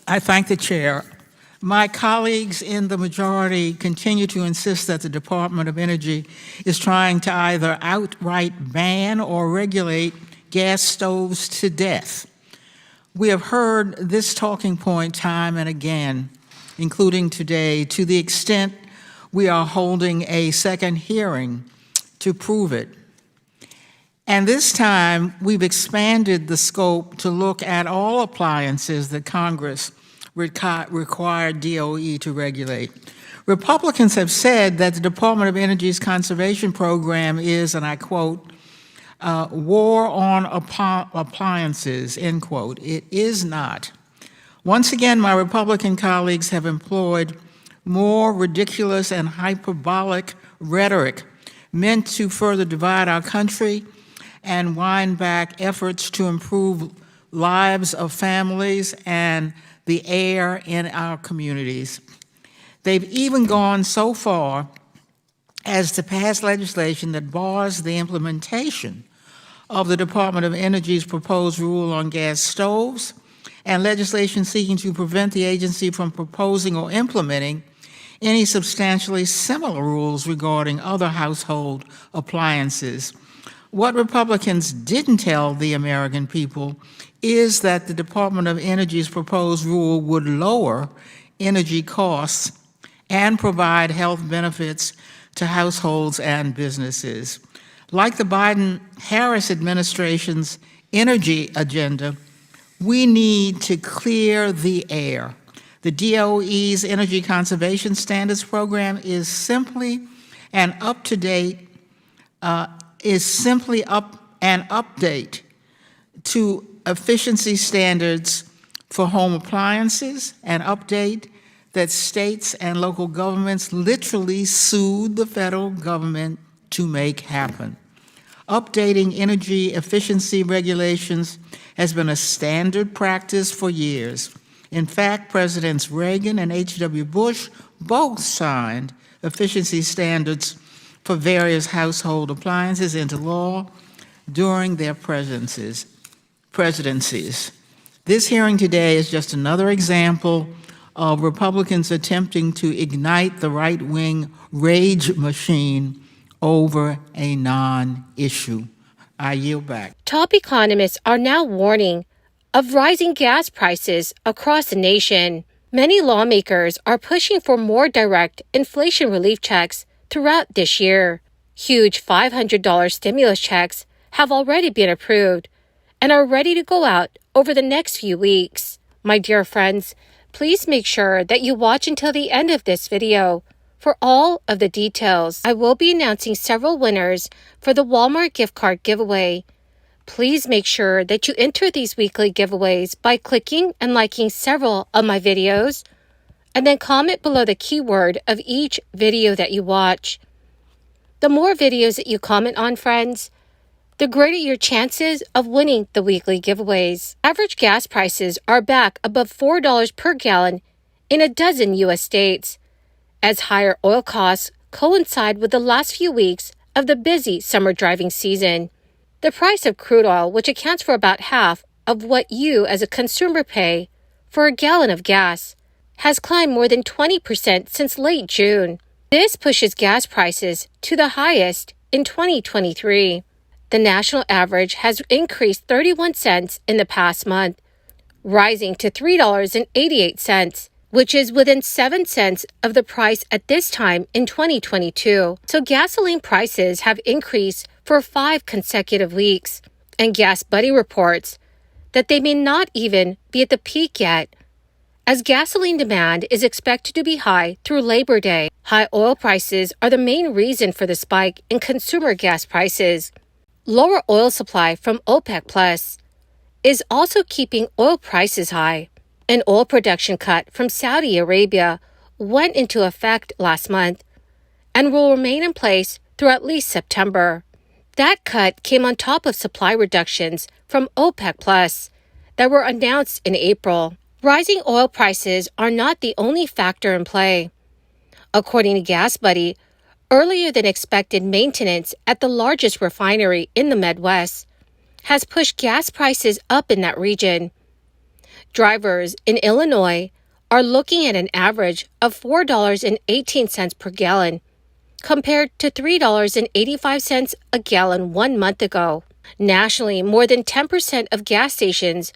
I thank the chair. My colleagues in the majority continue to insist that the Department of Energy is trying to either outright ban or regulate gas stoves to death. We have heard this talking point time and again, including today, to the extent we are holding a second hearing to prove it. And this time, we've expanded the scope to look at all appliances that Congress required DOE to regulate. Republicans have said that the Department of Energy's conservation program is, and I quote, war on appliances, end quote. It is not. Once again, my Republican colleagues have employed more ridiculous and hyperbolic rhetoric meant to further divide our country and wind back efforts to improve lives of families and the air in our communities. They've even gone so far as to pass legislation that bars the implementation of the Department of Energy's proposed rule on gas stoves and legislation seeking to prevent the agency from proposing or implementing any substantially similar rules regarding other household appliances. What Republicans didn't tell the American people is that the Department of Energy's proposed rule would lower energy costs and provide health benefits to households and businesses. Like the Biden-Harris administration's energy agenda, we need to clear the air. The DOE's Energy Conservation Standards Program is simply an update to efficiency standards for home appliances, an update that states and local governments literally sued the federal government to make happen. Updating energy efficiency regulations has been a standard practice for years. In fact, Presidents Reagan and H.W. Bush both signed efficiency standards for various household appliances into law during their presidencies. This hearing today is just another example of Republicans attempting to ignite the right-wing rage machine over a non-issue. I yield back. Top economists are now warning of rising gas prices across the nation. Many lawmakers are pushing for more direct inflation relief checks throughout this year. Huge $500 stimulus checks have already been approved and are ready to go out over the next few weeks. My dear friends, please make sure that you watch until the end of this video for all of the details. I will be announcing several winners for the Walmart gift card giveaway. Please make sure that you enter these weekly giveaways by clicking and liking several of my videos, and then comment below the keyword of each video that you watch. The more videos that you comment on, friends, the greater your chances of winning the weekly giveaways. Average gas prices are back above $4 per gallon in a dozen U.S. states, as higher oil costs coincide with the last few weeks of the busy summer driving season. The price of crude oil, which accounts for about half of what you as a consumer pay for a gallon of gas, has climbed more than 20% since late June. This pushes gas prices to the highest in 2023. The national average has increased 31 cents in the past month, rising to $3.88, which is within 7 cents of the price at this time in 2022. So gasoline prices have increased for 5 consecutive weeks, and Gas Buddy reports that they may not even be at the peak yet, as gasoline demand is expected to be high through Labor Day. High oil prices are the main reason for the spike in consumer gas prices. Lower oil supply from OPEC Plus is also keeping oil prices high. An oil production cut from Saudi Arabia went into effect last month and will remain in place through at least September. That cut came on top of supply reductions from OPEC Plus that were announced in April. Rising oil prices are not the only factor in play. According to Gas Buddy, earlier than expected maintenance at the largest refinery in the Midwest has pushed gas prices up in that region. Drivers in Illinois are looking at an average of $4.18 per gallon, compared to $3.85 a gallon 1 month ago. Nationally, more than 10% of gas stations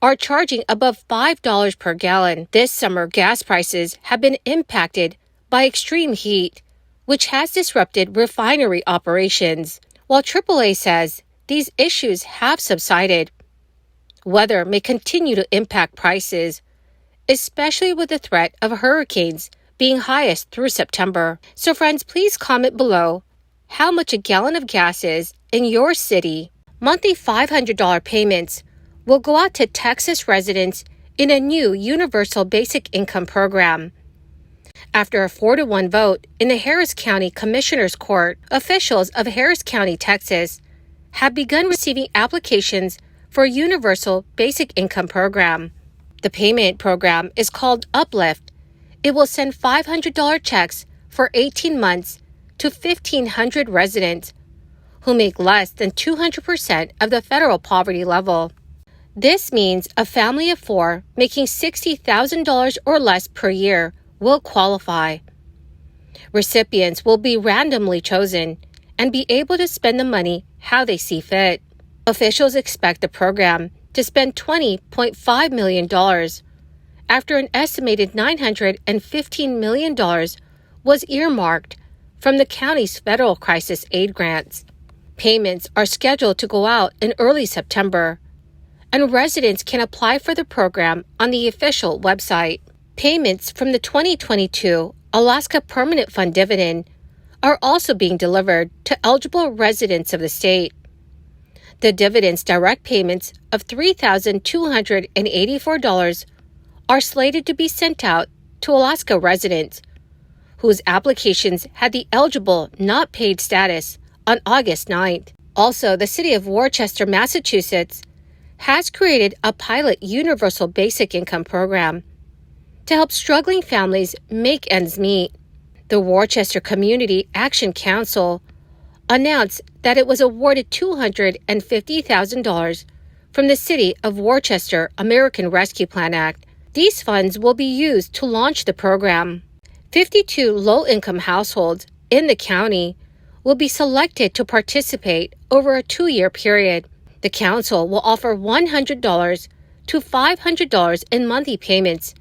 are charging above $5 per gallon. This summer, gas prices have been impacted by extreme heat, which has disrupted refinery operations. While AAA says these issues have subsided, weather may continue to impact prices, especially with the threat of hurricanes being highest through September. So friends, please comment below how much a gallon of gas is in your city. Monthly $500 payments will go out to Texas residents in a new Universal Basic Income program. After a 4-1 vote in the Harris County Commissioner's Court, officials of Harris County, Texas, have begun receiving applications for a Universal Basic Income program. The payment program is called Uplift. It will send $500 checks for 18 months to 1,500 residents who make less than 200% of the federal poverty level. This means a family of 4 making $60,000 or less per year will qualify. Recipients will be randomly chosen and be able to spend the money how they see fit. Officials expect the program to spend $20.5 million after an estimated $915 million was earmarked from the county's federal crisis aid grants. Payments are scheduled to go out in early September, and residents can apply for the program on the official website. Payments from the 2022 Alaska Permanent Fund dividend are also being delivered to eligible residents of the state. The dividend's direct payments of $3,284 are slated to be sent out to Alaska residents whose applications had the eligible not paid status on August 9th. Also, the city of Worcester, Massachusetts, has created a pilot Universal Basic Income program to help struggling families make ends meet. The Worcester Community Action Council announced that it was awarded $250,000 from the City of Worcester American Rescue Plan Act. These funds will be used to launch the program. 52 low-income households in the county will be selected to participate over a 2-year period. The council will offer $100 to $500 in monthly payments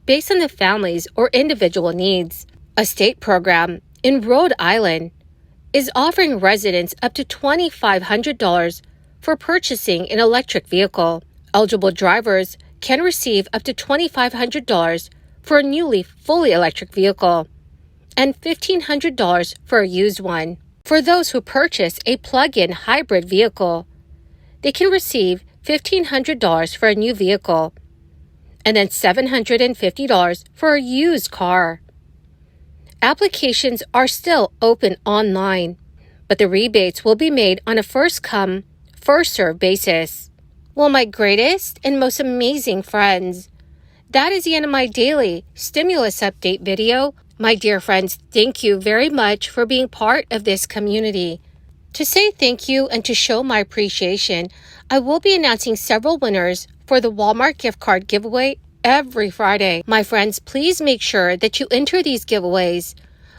based on the family's or individual needs. A state program in Rhode Island is offering residents up to $2,500 for purchasing an electric vehicle. Eligible drivers can receive up to $2,500 for a newly fully electric vehicle and $1,500 for a used one. For those who purchase a plug-in hybrid vehicle, they can receive $1,500 for a new vehicle and then $750 for a used car. Applications are still open online, but the rebates will be made on a first-come, first-served basis. Well, my greatest and most amazing friends, that is the end of my daily stimulus update video. My dear friends, thank you very much for being part of this community. To say thank you and to show my appreciation, I will be announcing several winners for the Walmart gift card giveaway every Friday. My friends, please make sure that you enter these giveaways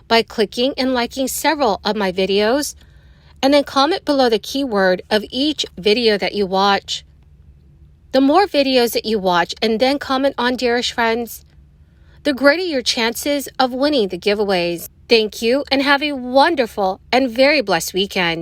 by clicking and liking several of my videos, and then comment below the keyword of each video that you watch. The more videos that you watch and then comment on, dearest friends, the greater your chances of winning the giveaways. Thank you and have a wonderful and very blessed weekend.